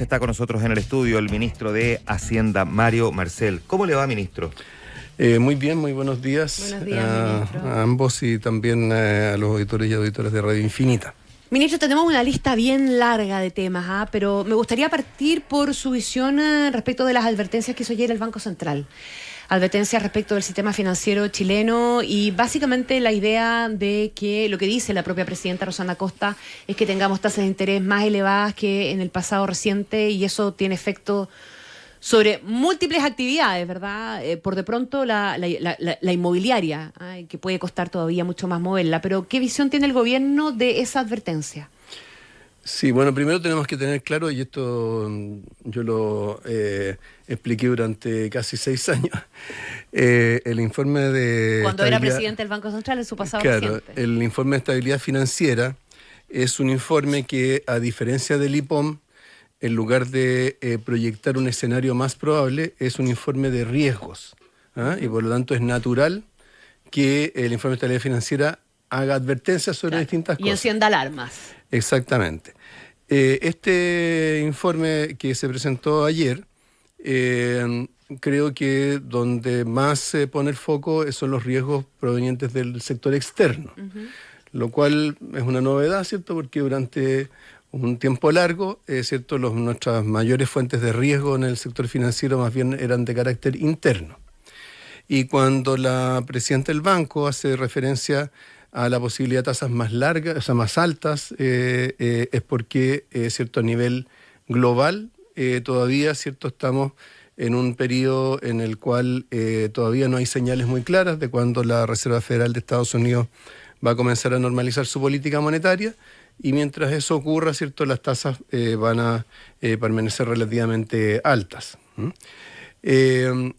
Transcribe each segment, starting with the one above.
Está con nosotros en el estudio el ministro de Hacienda, Mario Marcel. ¿Cómo le va, ministro? Muy bien, muy buenos días, Ministro. a ambos y también a los auditores y auditoras de Radio Infinita. Ministro, tenemos una lista bien larga de temas, pero me gustaría partir por su visión respecto de las advertencias que hizo ayer el Banco Central. Advertencias respecto del sistema financiero chileno y básicamente la idea de que lo que dice la propia presidenta Rosana Costa es que tengamos tasas de interés más elevadas que en el pasado reciente y eso tiene efecto sobre múltiples actividades, ¿verdad? Por de pronto la inmobiliaria, que puede costar todavía mucho más moverla, pero ¿qué visión tiene el gobierno de esa advertencia? Sí, bueno, primero tenemos que tener claro, y esto yo lo expliqué durante casi 6 años, el informe de... Cuando era presidente del Banco Central en su pasado reciente. El informe de estabilidad financiera es un informe que, a diferencia del IPOM, en lugar de proyectar un escenario más probable, es un informe de riesgos. Y por lo tanto es natural que el informe de estabilidad financiera haga advertencias sobre distintas cosas. Y encienda alarmas. Exactamente. Este informe que se presentó ayer, creo que donde más se pone el foco son los riesgos provenientes del sector externo, lo cual es una novedad, ¿cierto? Porque durante un tiempo largo, ¿cierto? Nuestras mayores fuentes de riesgo en el sector financiero más bien eran de carácter interno. Y cuando la presidenta del banco hace referencia a la posibilidad de tasas más largas, o sea, más altas, es porque, ¿cierto? A nivel global, todavía, ¿cierto? Estamos en un periodo en el cual todavía no hay señales muy claras de cuándo la Reserva Federal de Estados Unidos va a comenzar a normalizar su política monetaria. Y mientras eso ocurra, ¿cierto? Las tasas van a permanecer relativamente altas.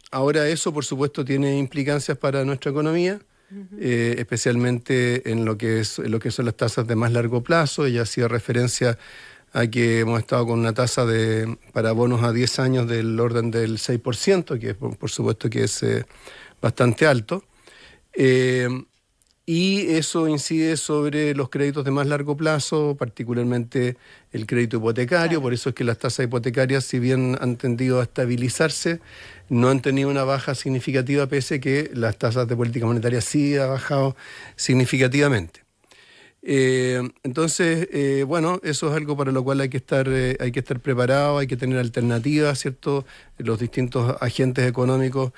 Ahora eso, por supuesto, tiene implicancias para nuestra economía, especialmente en lo que son las tasas de más largo plazo. Ella hacía referencia a que hemos estado con una tasa para bonos a 10 años del orden del 6%, que por supuesto que es bastante alto. Y eso incide sobre los créditos de más largo plazo, particularmente el crédito hipotecario. Claro. Por eso es que las tasas hipotecarias, si bien han tendido a estabilizarse, no han tenido una baja significativa, pese a que las tasas de política monetaria sí han bajado significativamente. Entonces, bueno, eso es algo para lo cual hay que estar preparado, hay que tener alternativas, ¿cierto? Los distintos agentes económicos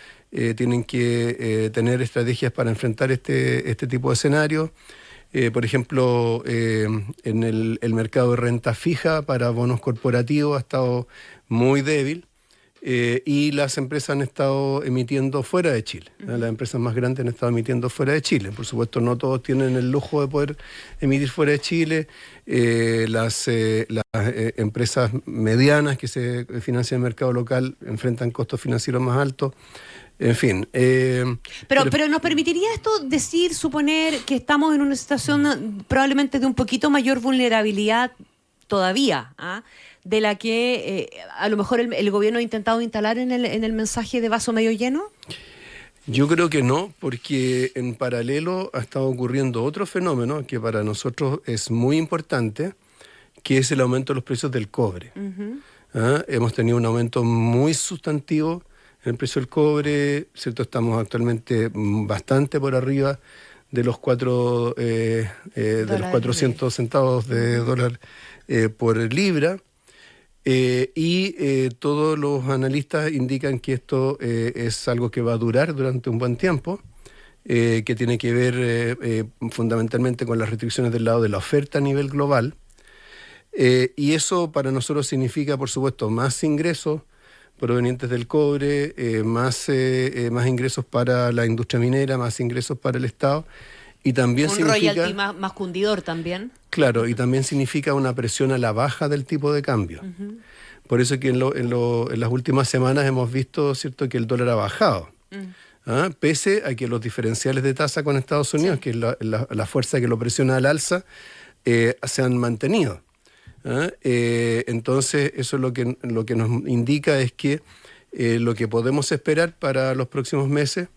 tienen que tener estrategias para enfrentar este tipo de escenarios. Por ejemplo, en el mercado de renta fija para bonos corporativos ha estado muy débil. Y las empresas han estado emitiendo fuera de Chile. Las empresas más grandes han estado emitiendo fuera de Chile. Por supuesto, no todos tienen el lujo de poder emitir fuera de Chile. Las empresas medianas que se financian en el mercado local enfrentan costos financieros más altos. En fin. Pero ¿nos permitiría esto suponer que estamos en una situación probablemente de un poquito mayor vulnerabilidad todavía, de la que a lo mejor el gobierno ha intentado instalar en el mensaje de vaso medio lleno? Yo creo que no, porque en paralelo ha estado ocurriendo otro fenómeno que para nosotros es muy importante, que es el aumento de los precios del cobre. Hemos tenido un aumento muy sustantivo en el precio del cobre, ¿cierto? Estamos actualmente bastante por arriba de los 400 centavos de dólar por libra. Todos los analistas indican que esto es algo que va a durar durante un buen tiempo, que tiene que ver fundamentalmente con las restricciones del lado de la oferta a nivel global. Y eso para nosotros significa, por supuesto, más ingresos provenientes del cobre, más ingresos para la industria minera, más ingresos para el Estado. Y también un significa, royalty más cundidor también. Claro, y también significa una presión a la baja del tipo de cambio. Por eso es que en las últimas semanas hemos visto, ¿cierto?, que el dólar ha bajado. Pese a que los diferenciales de tasa con Estados Unidos, que es la fuerza que lo presiona al alza, se han mantenido. Entonces, eso es lo que nos indica es que lo que podemos esperar para los próximos meses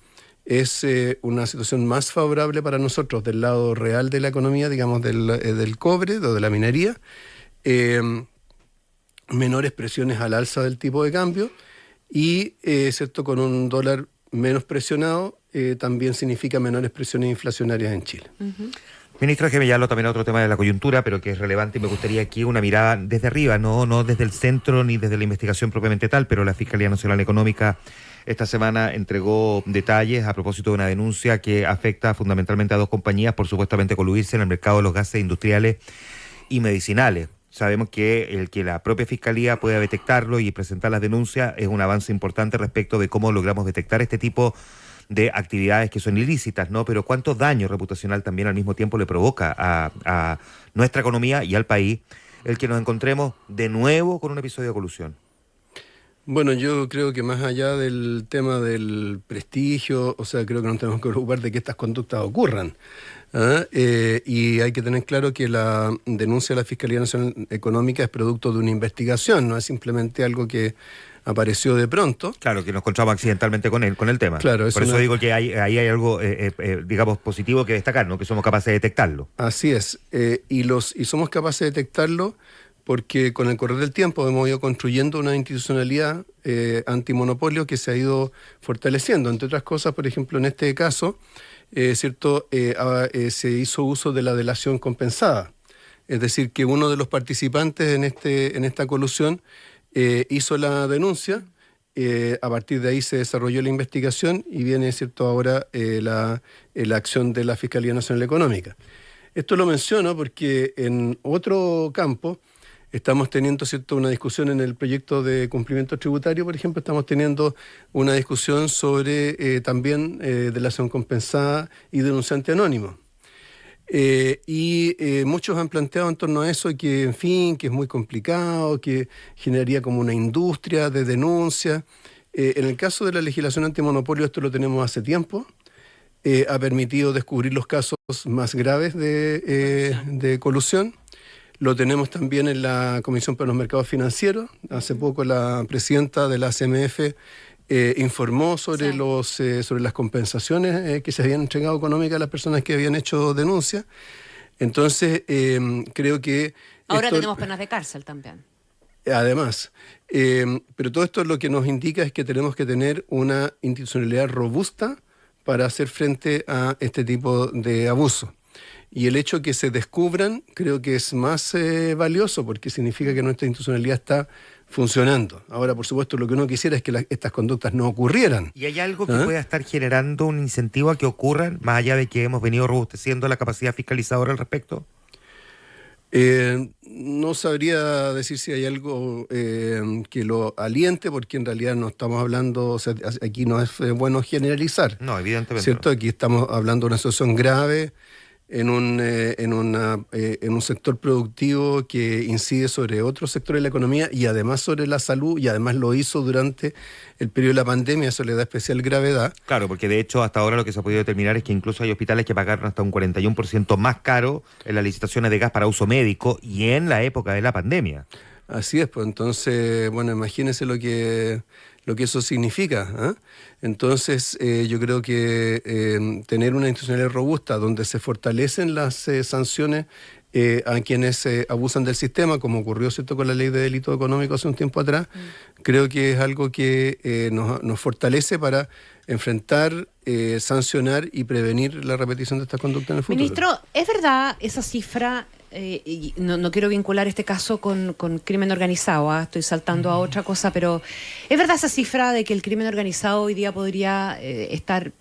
es una situación más favorable para nosotros del lado real de la economía, digamos, del cobre o de la minería, menores presiones al alza del tipo de cambio y, ¿cierto?, con un dólar menos presionado, también significa menores presiones inflacionarias en Chile. Uh-huh. Ministro, déjeme ya también a otro tema de la coyuntura, pero que es relevante y me gustaría aquí una mirada desde arriba, no desde el centro ni desde la investigación propiamente tal, pero la Fiscalía Nacional Económica esta semana entregó detalles a propósito de una denuncia que afecta fundamentalmente a dos compañías por supuestamente coludirse en el mercado de los gases industriales y medicinales. Sabemos que el que la propia Fiscalía pueda detectarlo y presentar las denuncias es un avance importante respecto de cómo logramos detectar este tipo de actividades que son ilícitas, ¿no? Pero cuánto daño reputacional también al mismo tiempo le provoca a nuestra economía y al país el que nos encontremos de nuevo con un episodio de colusión. Bueno, yo creo que más allá del tema del prestigio, o sea, creo que nos tenemos que preocupar de que estas conductas ocurran. Y hay que tener claro que la denuncia de la Fiscalía Nacional Económica es producto de una investigación, no es simplemente algo que apareció de pronto. Claro, que nos encontramos accidentalmente con el tema. Claro, por eso digo que ahí hay algo, digamos, positivo que destacar, ¿no? Que somos capaces de detectarlo. Así es, y somos capaces de detectarlo porque con el correr del tiempo hemos ido construyendo una institucionalidad antimonopolio que se ha ido fortaleciendo. Entre otras cosas, por ejemplo, en este caso, ¿cierto? Se hizo uso de la delación compensada. Es decir, que uno de los participantes en esta colusión hizo la denuncia, a partir de ahí se desarrolló la investigación y viene, ¿cierto?, ahora la acción de la Fiscalía Nacional Económica. Esto lo menciono porque en otro campo estamos teniendo, ¿cierto?, una discusión en el proyecto de cumplimiento tributario, por ejemplo, estamos teniendo una discusión sobre también delación compensada y denunciante anónimo. Muchos han planteado en torno a eso que, en fin, que es muy complicado, que generaría como una industria de denuncia. En el caso de la legislación antimonopolio, esto lo tenemos hace tiempo. Ha permitido descubrir los casos más graves de colusión. Lo tenemos también en la Comisión para los Mercados Financieros. Hace poco la presidenta de la CMF informó sobre sobre las compensaciones que se habían entregado económicas a las personas que habían hecho denuncia. Entonces, creo que... Ahora tenemos penas de cárcel también. Además, pero todo esto lo que nos indica es que tenemos que tener una institucionalidad robusta para hacer frente a este tipo de abusos. Y el hecho que se descubran creo que es más valioso porque significa que nuestra institucionalidad está funcionando. Ahora, por supuesto, lo que uno quisiera es que estas conductas no ocurrieran. ¿Y hay algo que pueda estar generando un incentivo a que ocurran, más allá de que hemos venido robusteciendo la capacidad fiscalizadora al respecto? No sabría decir si hay algo que lo aliente, porque en realidad no estamos hablando, o sea, aquí no es bueno generalizar. No, evidentemente. ¿Cierto? Aquí estamos hablando de una situación grave en un sector productivo que incide sobre otros sectores de la economía y además sobre la salud, y además lo hizo durante el periodo de la pandemia, eso le da especial gravedad. Claro, porque de hecho hasta ahora lo que se ha podido determinar es que incluso hay hospitales que pagaron hasta un 41% más caro en las licitaciones de gas para uso médico y en la época de la pandemia. Así es, pues entonces, bueno, imagínense lo que eso significa. Entonces, yo creo que tener una institucionalidad robusta donde se fortalecen las sanciones a quienes abusan del sistema, como ocurrió, ¿cierto?, con la ley de delito económico hace un tiempo atrás, creo que es algo que nos fortalece para enfrentar, sancionar y prevenir la repetición de esta conducta en el futuro. Ministro, ¿es verdad esa cifra? Y no quiero vincular este caso con crimen organizado, estoy saltando a otra cosa, pero ¿es verdad esa cifra de que el crimen organizado hoy día podría estar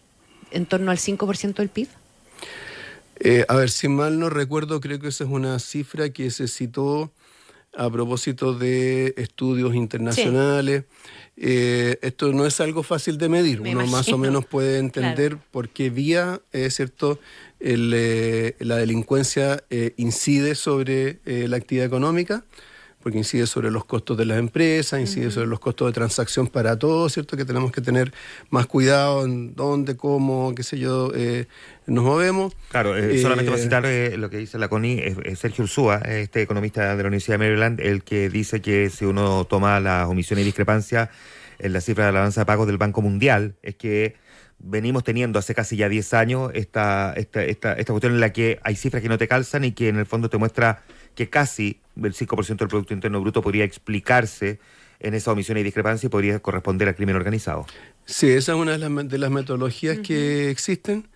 en torno al 5% del PIB? A ver, si mal no recuerdo, creo que esa es una cifra que se citó a propósito de estudios internacionales. Sí. Esto no es algo fácil de medir. Uno imagino. Más o menos puede entender claro. Por qué vía, ¿cierto?, la delincuencia incide sobre la actividad económica, porque incide sobre los costos de las empresas, incide sobre los costos de transacción para todos, ¿cierto?, que tenemos que tener más cuidado en dónde, cómo, qué sé yo, nos movemos. Claro, solamente para citar lo que dice la CONI, es Sergio Ursúa, este economista de la Universidad de Maryland, el que dice que si uno toma las omisiones y discrepancias en la cifra de la balanza de pagos del Banco Mundial, es que venimos teniendo hace casi ya 10 años esta cuestión en la que hay cifras que no te calzan y que en el fondo te muestra que casi el 5% del Producto Interno Bruto podría explicarse en esa omisión y discrepancia y podría corresponder al crimen organizado. Sí, esa es una de las metodologías que existen.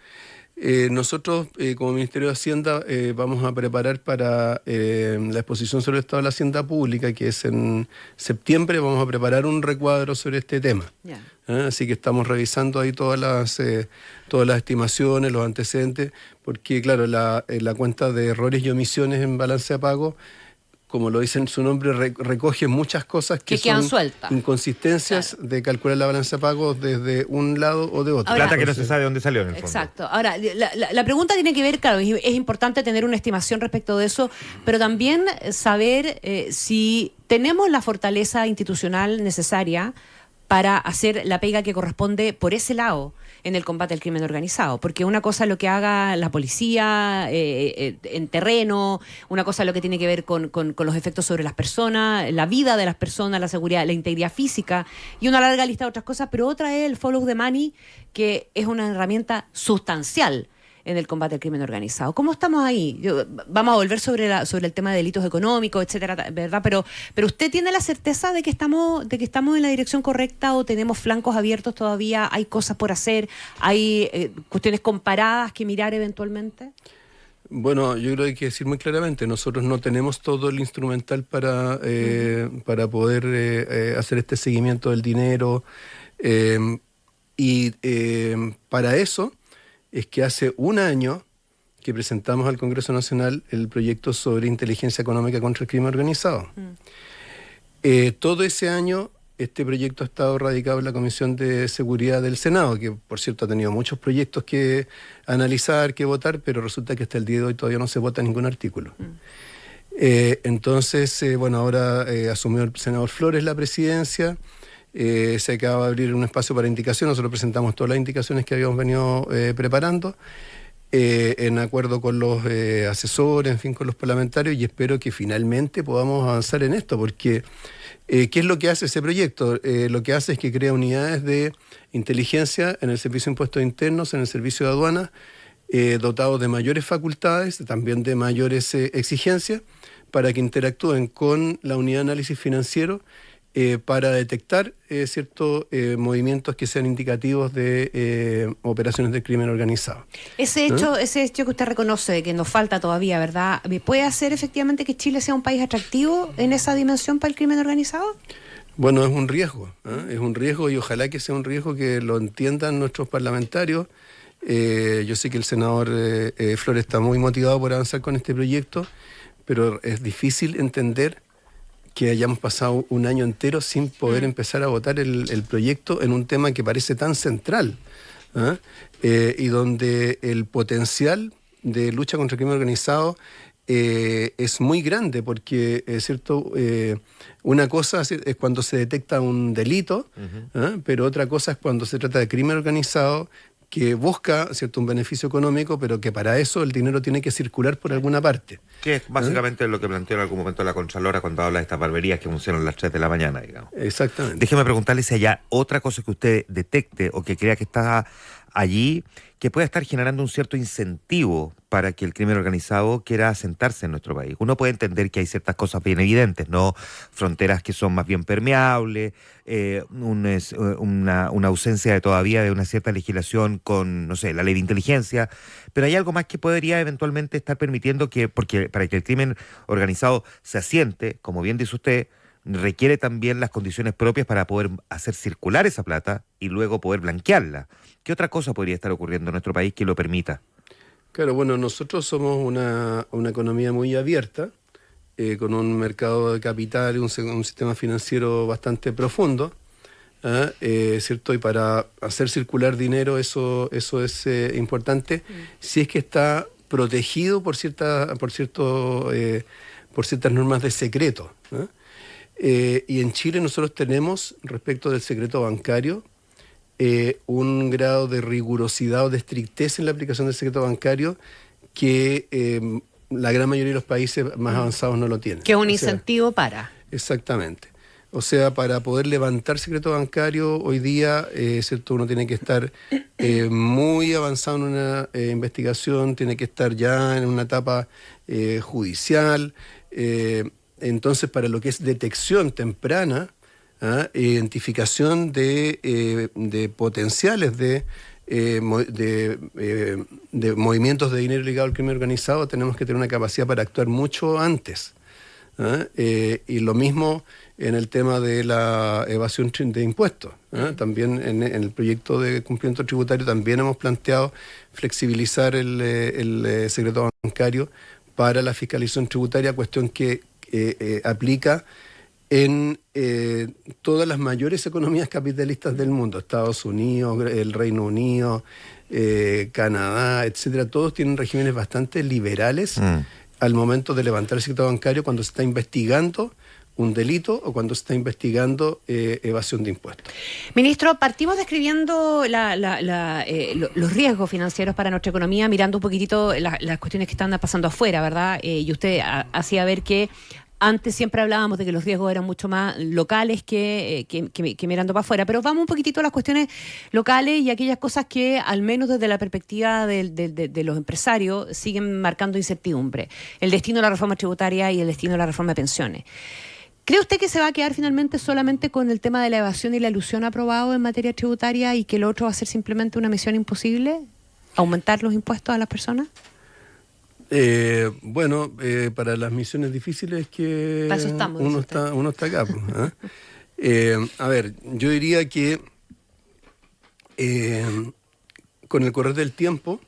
Nosotros, como Ministerio de Hacienda, vamos a preparar para la exposición sobre el estado de la hacienda pública, que es en septiembre, vamos a preparar un recuadro sobre este tema. Yeah. Así que estamos revisando ahí todas las estimaciones, los antecedentes, porque claro, la cuenta de errores y omisiones en balance de pago, como lo dice en su nombre, recoge muchas cosas que quedan son sueltas. Inconsistencias, claro, de calcular la balanza de pagos desde un lado o de otro. Ahora, plata que no se sabe dónde salió en el fondo. Exacto. Ahora, la pregunta tiene que ver, claro, es importante tener una estimación respecto de eso, pero también saber si tenemos la fortaleza institucional necesaria para hacer la pega que corresponde por ese lado en el combate al crimen organizado. Porque una cosa es lo que haga la policía en terreno, una cosa es lo que tiene que ver con los efectos sobre las personas, la vida de las personas, la seguridad, la integridad física, y una larga lista de otras cosas, pero otra es el follow the money, que es una herramienta sustancial en el combate al crimen organizado. ¿Cómo estamos ahí? Vamos a volver sobre el tema de delitos económicos, etcétera, ¿verdad? Pero ¿usted tiene la certeza de que estamos en la dirección correcta o tenemos flancos abiertos todavía? ¿Hay cosas por hacer? ¿Hay cuestiones comparadas que mirar eventualmente? Bueno, yo creo que hay que decir muy claramente, nosotros no tenemos todo el instrumental para poder hacer este seguimiento del dinero para eso es que hace un año que presentamos al Congreso Nacional el proyecto sobre inteligencia económica contra el crimen organizado. Todo ese año este proyecto ha estado radicado en la Comisión de Seguridad del Senado, que por cierto ha tenido muchos proyectos que analizar, que votar, pero resulta que hasta el día de hoy todavía no se vota ningún artículo. Entonces, ahora asumió el senador Flores la presidencia. Se acaba de abrir un espacio para indicación. Nosotros presentamos todas las indicaciones que habíamos venido preparando en acuerdo con los asesores, en fin, con los parlamentarios, y espero que finalmente podamos avanzar en esto, porque ¿qué es lo que hace ese proyecto? Lo que hace es que crea unidades de inteligencia en el Servicio de Impuestos Internos, en el Servicio de Aduanas, dotados de mayores facultades, también de mayores exigencias, para que interactúen con la unidad de análisis financiero para detectar ciertos movimientos que sean indicativos de operaciones de crimen organizado. Ese hecho que usted reconoce que nos falta todavía, ¿verdad? ¿Puede hacer efectivamente que Chile sea un país atractivo en esa dimensión para el crimen organizado? Bueno, es un riesgo, es un riesgo, y ojalá que sea un riesgo que lo entiendan nuestros parlamentarios. Yo sé que el senador Flores está muy motivado por avanzar con este proyecto, pero es difícil entender que hayamos pasado un año entero sin poder empezar a votar el proyecto en un tema que parece tan central, y donde el potencial de lucha contra el crimen organizado es muy grande, porque es cierto, una cosa es cuando se detecta un delito, pero otra cosa es cuando se trata de crimen organizado que busca, ¿cierto?, un beneficio económico, pero que para eso el dinero tiene que circular por alguna parte. Que es básicamente lo que planteó en algún momento la Contralora cuando habla de estas barberías que funcionan a las 3 de la mañana, digamos. Exactamente. Déjeme preguntarle si hay otra cosa que usted detecte o que crea que está allí que pueda estar generando un cierto incentivo para que el crimen organizado quiera asentarse en nuestro país. Uno puede entender que hay ciertas cosas bien evidentes, ¿no? Fronteras que son más bien permeables, una ausencia de todavía de una cierta legislación con, no sé, la ley de inteligencia, pero hay algo más que podría eventualmente estar permitiendo porque para que el crimen organizado se asiente, como bien dice usted, requiere también las condiciones propias para poder hacer circular esa plata y luego poder blanquearla. ¿Qué otra cosa podría estar ocurriendo en nuestro país que lo permita? Claro, bueno, nosotros somos una economía muy abierta, con un mercado de capital y un sistema financiero bastante profundo, ¿cierto? Y para hacer circular dinero eso es importante, si es que está protegido por ciertas normas de secreto, y en Chile nosotros tenemos, respecto del secreto bancario, un grado de rigurosidad o de estrictez en la aplicación del secreto bancario que la gran mayoría de los países más avanzados no lo tienen. Que es un incentivo para. Exactamente. O sea, para poder levantar secreto bancario hoy día, ¿cierto?, uno tiene que estar muy avanzado en una investigación, tiene que estar ya en una etapa judicial, Entonces, para lo que es detección temprana, identificación de potenciales de movimientos de dinero ligado al crimen organizado, tenemos que tener una capacidad para actuar mucho antes. Y lo mismo en el tema de la evasión de impuestos. También en el proyecto de cumplimiento tributario también hemos planteado flexibilizar el secreto bancario para la fiscalización tributaria, cuestión que aplica en todas las mayores economías capitalistas del mundo, Estados Unidos, el Reino Unido, Canadá, etcétera. Todos tienen regímenes bastante liberales al momento de levantar el secreto bancario cuando se está investigando un delito o cuando se está investigando evasión de impuestos. Ministro, partimos describiendo los riesgos financieros para nuestra economía, mirando un poquitito las cuestiones que están pasando afuera, ¿verdad? Y usted hacía ver que antes siempre hablábamos de que los riesgos eran mucho más locales que mirando para afuera, pero vamos un poquitito a las cuestiones locales y aquellas cosas que, al menos desde la perspectiva de los empresarios, siguen marcando incertidumbre. El destino de la reforma tributaria y el destino de la reforma de pensiones. ¿Cree usted que se va a quedar finalmente solamente con el tema de la evasión y la elusión aprobado en materia tributaria y que lo otro va a ser simplemente una misión imposible? ¿Aumentar los impuestos a las personas? Para las misiones difíciles que para eso estamos, uno está acá. A ver, yo diría que con el correr del tiempo,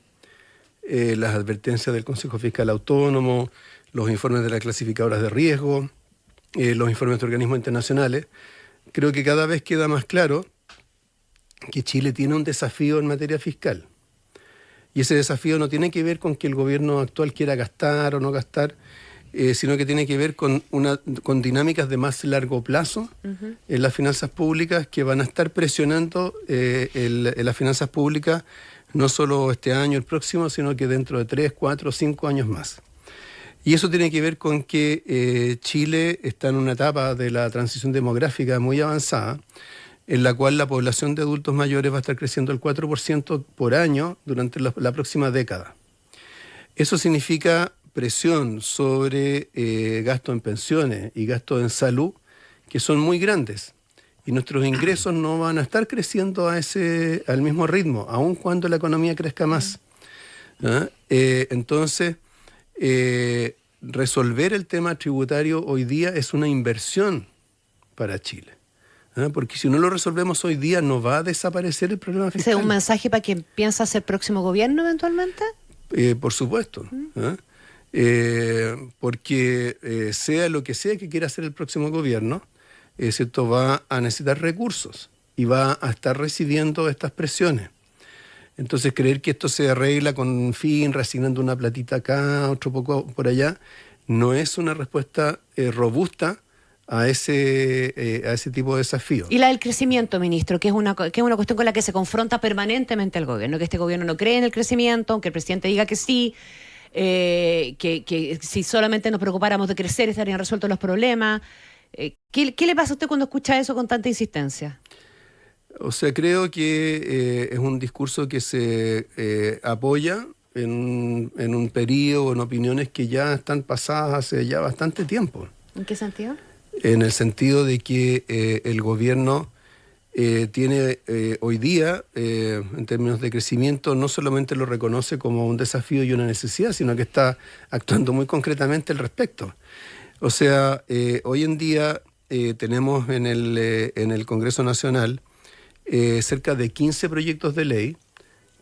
las advertencias del Consejo Fiscal Autónomo, los informes de las clasificadoras de riesgo, los informes de organismos internacionales, creo que cada vez queda más claro que Chile tiene un desafío en materia fiscal. Y ese desafío no tiene que ver con que el gobierno actual quiera gastar o no gastar, sino que tiene que ver con dinámicas de más largo plazo en las finanzas públicas que van a estar presionando en las finanzas públicas no solo este año, el próximo, sino que dentro de 3, 4, 5 años más. Y eso tiene que ver con que Chile está en una etapa de la transición demográfica muy avanzada, en la cual la población de adultos mayores va a estar creciendo el 4% por año durante la próxima década. Eso significa presión sobre gastos en pensiones y gastos en salud, que son muy grandes. Y nuestros ingresos no van a estar creciendo al mismo ritmo, aun cuando la economía crezca más. Entonces, resolver el tema tributario hoy día es una inversión para Chile. Porque si no lo resolvemos hoy día, no va a desaparecer el problema fiscal. ¿Es un mensaje para quien piensa ser próximo gobierno eventualmente? Por supuesto. Porque sea lo que sea que quiera hacer el próximo gobierno, ¿cierto? Va a necesitar recursos y va a estar recibiendo estas presiones. Entonces, creer que esto se arregla con un fin, reasignando una platita acá, otro poco por allá, no es una respuesta robusta a ese tipo de desafíos. Y la del crecimiento, ministro, que es una cuestión con la que se confronta permanentemente el gobierno, que este gobierno no cree en el crecimiento, aunque el presidente diga que sí, que si solamente nos preocupáramos de crecer estarían resueltos los problemas. ¿Qué le pasa a usted cuando escucha eso con tanta insistencia? O sea, creo que es un discurso que se apoya en un periodo, en opiniones que ya están pasadas hace ya bastante tiempo. ¿En qué sentido? En el sentido de que el gobierno tiene hoy día, en términos de crecimiento, no solamente lo reconoce como un desafío y una necesidad, sino que está actuando muy concretamente al respecto. O sea, hoy en día tenemos en el Congreso Nacional cerca de 15 proyectos de ley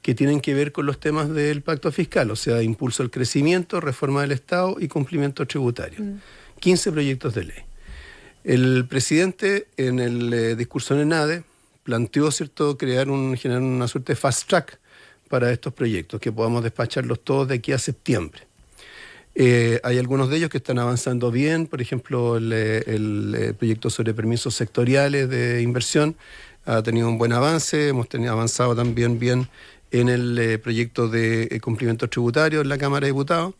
que tienen que ver con los temas del pacto fiscal, o sea, impulso al crecimiento, reforma del Estado y cumplimiento tributario. 15 proyectos de ley. El presidente, en el discurso en ENADE, planteó, ¿cierto?, generar una suerte de fast track para estos proyectos, que podamos despacharlos todos de aquí a septiembre. Hay algunos de ellos que están avanzando bien, por ejemplo, el proyecto sobre permisos sectoriales de inversión ha tenido un buen avance, hemos avanzado también bien en el proyecto de cumplimiento tributario en la Cámara de Diputados.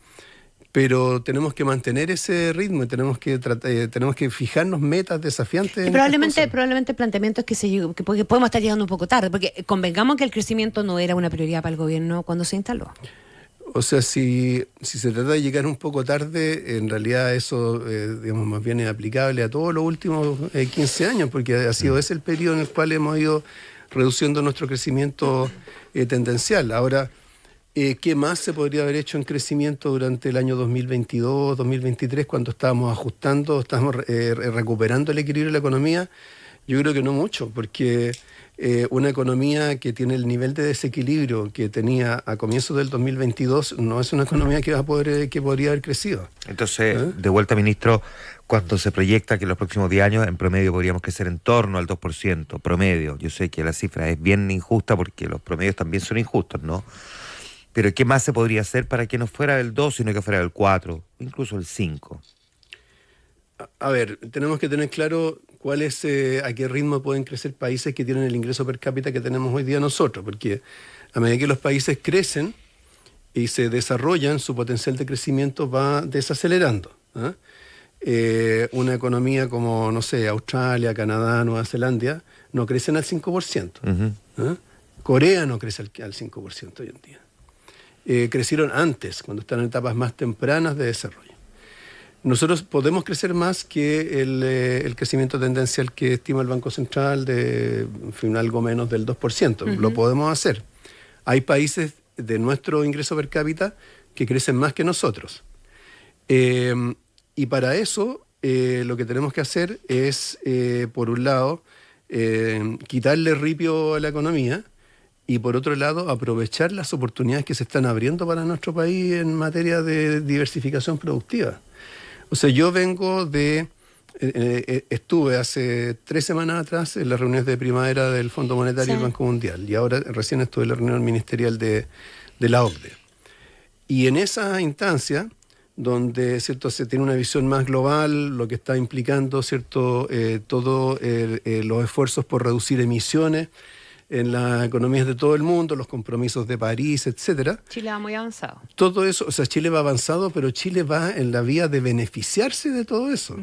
Pero tenemos que mantener ese ritmo y tenemos que fijarnos metas desafiantes. Y probablemente el planteamiento es que podemos estar llegando un poco tarde, porque convengamos que el crecimiento no era una prioridad para el gobierno cuando se instaló. O sea, si se trata de llegar un poco tarde, en realidad eso, digamos, más bien es aplicable a todos los últimos 15 años, porque ha sido ese el periodo en el cual hemos ido reduciendo nuestro crecimiento tendencial. Ahora, ¿qué más se podría haber hecho en crecimiento durante el año 2022, 2023, cuando estábamos ajustando, estábamos recuperando el equilibrio de la economía? Yo creo que no mucho, porque una economía que tiene el nivel de desequilibrio que tenía a comienzos del 2022 no es una economía que va a poder, que podría haber crecido. Entonces, de vuelta, ministro, cuando se proyecta que en los próximos 10 años en promedio podríamos crecer en torno al 2%, promedio, yo sé que la cifra es bien injusta porque los promedios también son injustos, ¿no? Pero ¿qué más se podría hacer para que no fuera del 2, sino que fuera del 4, incluso el 5? A ver, tenemos que tener claro cuál es, a qué ritmo pueden crecer países que tienen el ingreso per cápita que tenemos hoy día nosotros, porque a medida que los países crecen y se desarrollan, su potencial de crecimiento va desacelerando. Una economía como, no sé, Australia, Canadá, Nueva Zelanda, no crecen al 5%. Corea no crece al 5% hoy en día. Crecieron antes, cuando están en etapas más tempranas de desarrollo. Nosotros podemos crecer más que el crecimiento tendencial que estima el Banco Central de algo menos del 2%. Lo podemos hacer. Hay países de nuestro ingreso per cápita que crecen más que nosotros. Y para eso lo que tenemos que hacer es, por un lado, quitarle ripio a la economía y por otro lado, aprovechar las oportunidades que se están abriendo para nuestro país en materia de diversificación productiva. O sea, yo vengo estuve hace 3 semanas atrás en las reuniones de primavera del Fondo Monetario y el Banco Mundial, y ahora recién estuve en la reunión ministerial de la OCDE. Y en esa instancia, donde, ¿cierto?, se tiene una visión más global, lo que está implicando, ¿cierto?, todos los esfuerzos por reducir emisiones en las economías de todo el mundo, los compromisos de París, etcétera. Chile va muy avanzado. Todo eso, o sea, Chile va avanzado, pero Chile va en la vía de beneficiarse de todo eso.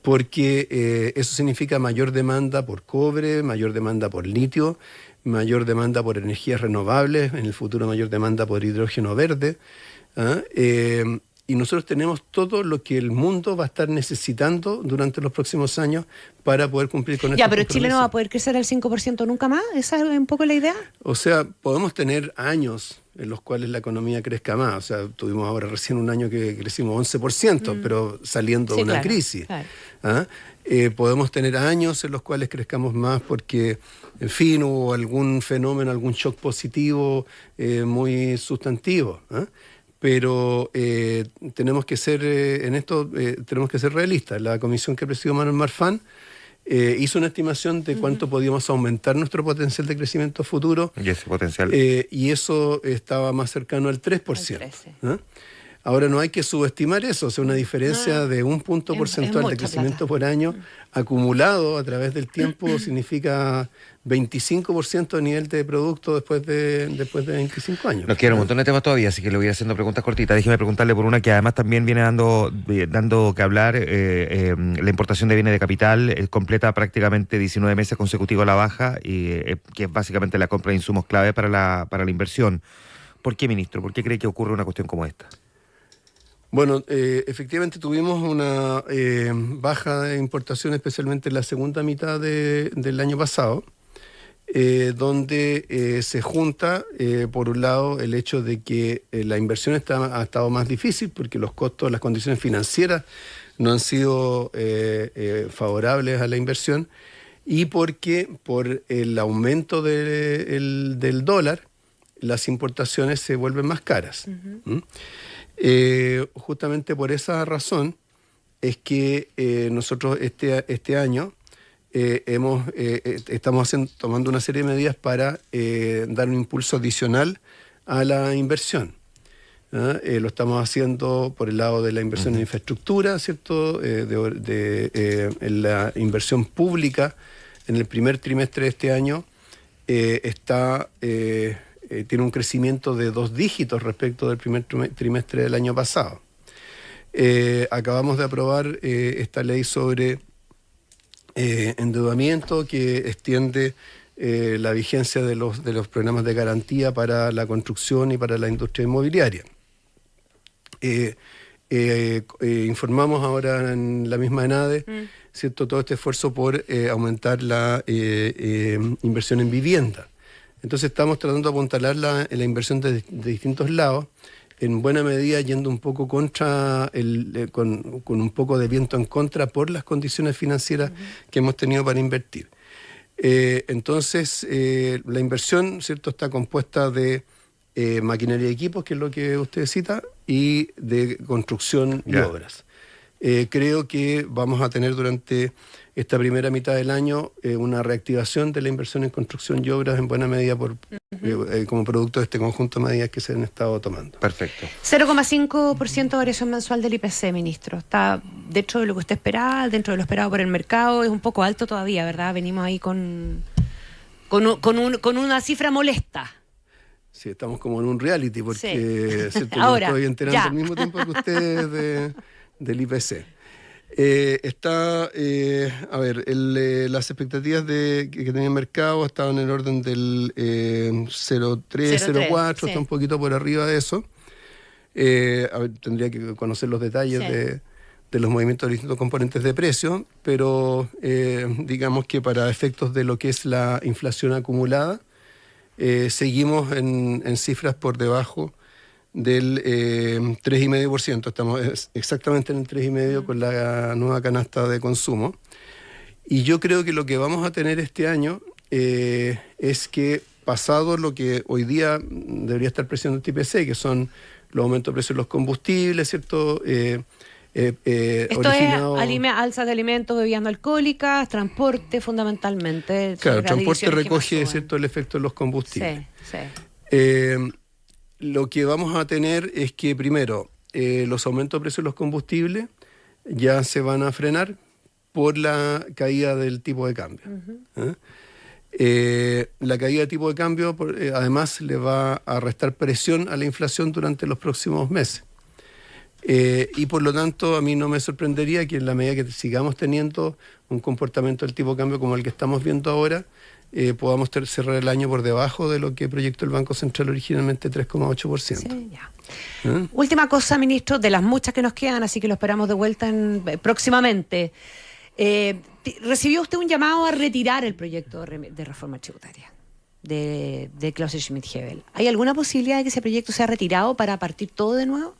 Porque eso significa mayor demanda por cobre, mayor demanda por litio, mayor demanda por energías renovables, en el futuro mayor demanda por hidrógeno verde. Y nosotros tenemos todo lo que el mundo va a estar necesitando durante los próximos años para poder cumplir con estos pero compromisos. Chile no va a poder crecer al 5% nunca más. ¿Esa es un poco la idea? O sea, podemos tener años en los cuales la economía crezca más. O sea, tuvimos ahora recién un año que crecimos 11%, pero saliendo de una crisis. Claro. Podemos tener años en los cuales crezcamos más porque, en fin, hubo algún fenómeno, algún shock positivo muy sustantivo. Pero tenemos que ser, tenemos que ser realistas. La comisión que presidió Manuel Marfán hizo una estimación de cuánto podíamos aumentar nuestro potencial de crecimiento futuro. Y ese potencial. Y eso estaba más cercano al 3%. Ahora no hay que subestimar eso, o sea, una diferencia de un punto porcentual de crecimiento por año acumulado a través del tiempo significa 25% de nivel de producto después de 25 años. Nos quedan un montón de temas todavía, así que le voy a ir haciendo preguntas cortitas. Déjeme preguntarle por una que además también viene dando que hablar. La importación de bienes de capital completa prácticamente 19 meses consecutivos a la baja, que es básicamente la compra de insumos clave para la inversión. ¿Por qué, ministro? ¿Por qué cree que ocurre una cuestión como esta? Bueno, efectivamente tuvimos una baja de importación, especialmente en la segunda mitad del año pasado, donde se junta, por un lado, el hecho de que la inversión ha estado más difícil porque los costos, las condiciones financieras no han sido favorables a la inversión, y porque por el aumento del dólar, las importaciones se vuelven más caras. Justamente por esa razón es que nosotros este año estamos tomando una serie de medidas para dar un impulso adicional a la inversión. Lo estamos haciendo por el lado de la inversión en infraestructura, ¿cierto? En la inversión pública en el primer trimestre de este año tiene un crecimiento de 2 dígitos respecto del primer trimestre del año pasado. Acabamos de aprobar esta ley sobre endeudamiento que extiende la vigencia de los programas de garantía para la construcción y para la industria inmobiliaria. Informamos ahora en la misma ENADE, ¿cierto?, todo este esfuerzo por aumentar la inversión en vivienda. Entonces estamos tratando de apuntalar la inversión de distintos lados, en buena medida yendo un poco contra, con un poco de viento en contra por las condiciones financieras que hemos tenido para invertir. Entonces, la inversión, ¿cierto?, está compuesta de maquinaria y equipos, que es lo que usted cita, y de construcción y obras. Creo que vamos a tener durante esta primera mitad del año una reactivación de la inversión en construcción y obras en buena medida como producto de este conjunto de medidas que se han estado tomando. Perfecto. 0,5% de variación mensual del IPC, ministro. Está dentro de lo que usted esperaba, dentro de lo esperado por el mercado. Es un poco alto todavía, ¿verdad? Venimos ahí con una cifra molesta. Sí, estamos como en un reality, porque ¿cierto? Ahora, yo estoy enterando ya. al mismo tiempo que ustedes del IPC. Las expectativas que tenía el mercado estaban en el orden del 0,3, 0,4, sí. Está un poquito por arriba de eso. Tendría que conocer los detalles de los movimientos de distintos componentes de precio, pero digamos que para efectos de lo que es la inflación acumulada, seguimos en cifras por debajo del 3,5%. Estamos exactamente en el 3,5% con la nueva canasta de consumo. Y yo creo que lo que vamos a tener este año es que, pasado lo que hoy día debería estar presionando el IPC, que son los aumentos de precios de los combustibles, ¿cierto? Esto es alzas de alimentos, bebidas no alcohólicas, transporte fundamentalmente. Claro, transporte recoge, ¿cierto?, el efecto de los combustibles. Sí. Lo que vamos a tener es que, primero, los aumentos de precios de los combustibles ya se van a frenar por la caída del tipo de cambio. La caída de tipo de cambio, además, le va a restar presión a la inflación durante los próximos meses. Y por lo tanto, a mí no me sorprendería que en la medida que sigamos teniendo un comportamiento del tipo de cambio como el que estamos viendo ahora, podamos cerrar el año por debajo de lo que proyectó el Banco Central originalmente, 3,8%. Sí, ya. Última cosa, ministro, de las muchas que nos quedan, así que lo esperamos de vuelta próximamente. ¿Recibió usted un llamado a retirar el proyecto de reforma tributaria de Clausen-Schmidt-Hebel? ¿Hay alguna posibilidad de que ese proyecto sea retirado para partir todo de nuevo?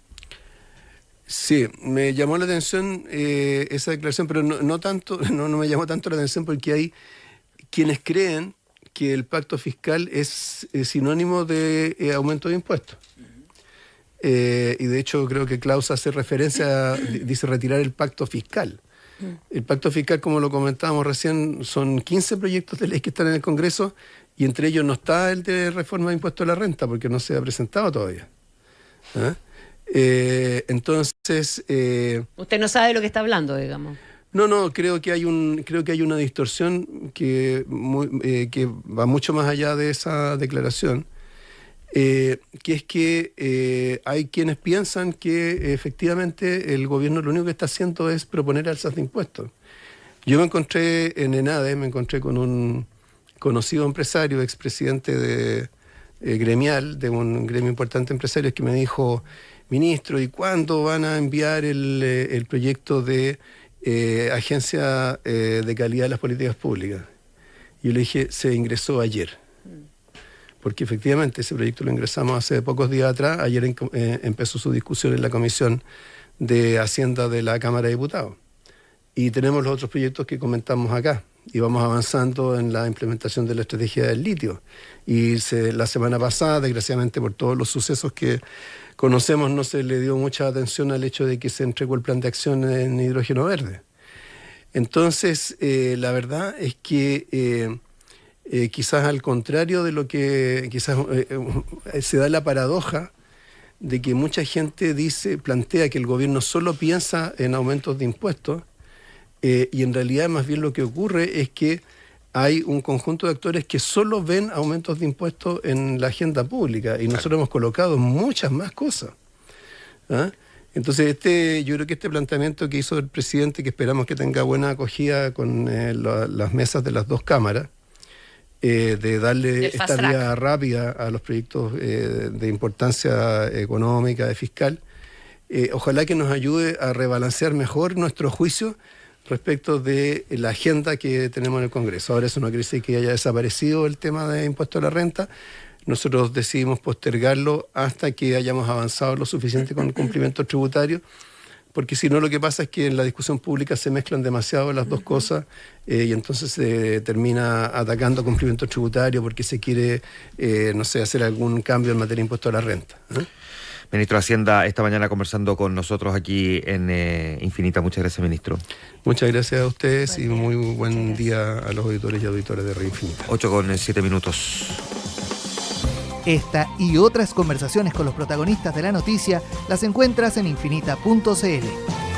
Sí, me llamó la atención esa declaración, pero no me llamó tanto la atención porque hay quienes creen que el pacto fiscal es sinónimo de aumento de impuestos. Y de hecho creo que Klaus hace referencia, dice retirar el pacto fiscal. El pacto fiscal, como lo comentábamos recién, son 15 proyectos de ley que están en el Congreso y entre ellos no está el de reforma de impuesto a la renta porque no se ha presentado todavía. Entonces... Usted no sabe de lo que está hablando, digamos. No, creo que hay una distorsión que va mucho más allá de esa declaración, que es que hay quienes piensan que efectivamente el gobierno lo único que está haciendo es proponer alzas de impuestos. Yo me encontré en ENADE, con un conocido empresario, expresidente gremial, de un gremio importante de empresarios, que me dijo: ministro, ¿y cuándo van a enviar el proyecto de Agencia de Calidad de las Políticas Públicas? Y yo le dije: se ingresó ayer. Porque efectivamente ese proyecto lo ingresamos hace pocos días atrás. Ayer empezó su discusión en la Comisión de Hacienda de la Cámara de Diputados. Y tenemos los otros proyectos que comentamos acá. Y vamos avanzando en la implementación de la estrategia del litio. Y la semana pasada, desgraciadamente por todos los sucesos que conocemos, no se le dio mucha atención al hecho de que se entregó el plan de acción en hidrógeno verde. Entonces, la verdad es que quizás al contrario de lo que se da la paradoja de que mucha gente plantea que el gobierno solo piensa en aumentos de impuestos, y en realidad más bien lo que ocurre es que hay un conjunto de actores que solo ven aumentos de impuestos en la agenda pública y nosotros hemos colocado muchas más cosas. Entonces yo creo que este planteamiento que hizo el presidente, que esperamos que tenga buena acogida con las mesas de las dos cámaras, de darle El fast esta vía track rápida a los proyectos de importancia económica, de fiscal. Ojalá que nos ayude a rebalancear mejor nuestro juicio respecto de la agenda que tenemos en el Congreso. Ahora, eso no quiere decir que haya desaparecido el tema de impuesto a la renta. Nosotros decidimos postergarlo hasta que hayamos avanzado lo suficiente con el cumplimiento tributario, porque si no, lo que pasa es que en la discusión pública se mezclan demasiado las dos cosas y entonces se termina atacando cumplimiento tributario porque se quiere, no sé, hacer algún cambio en materia de impuesto a la renta. Ministro de Hacienda, esta mañana conversando con nosotros aquí en Infinita. Muchas gracias, ministro. Muchas gracias a ustedes y muy buen día a los auditores y auditoras de Radio Infinita. 8:07. Esta y otras conversaciones con los protagonistas de la noticia las encuentras en infinita.cl.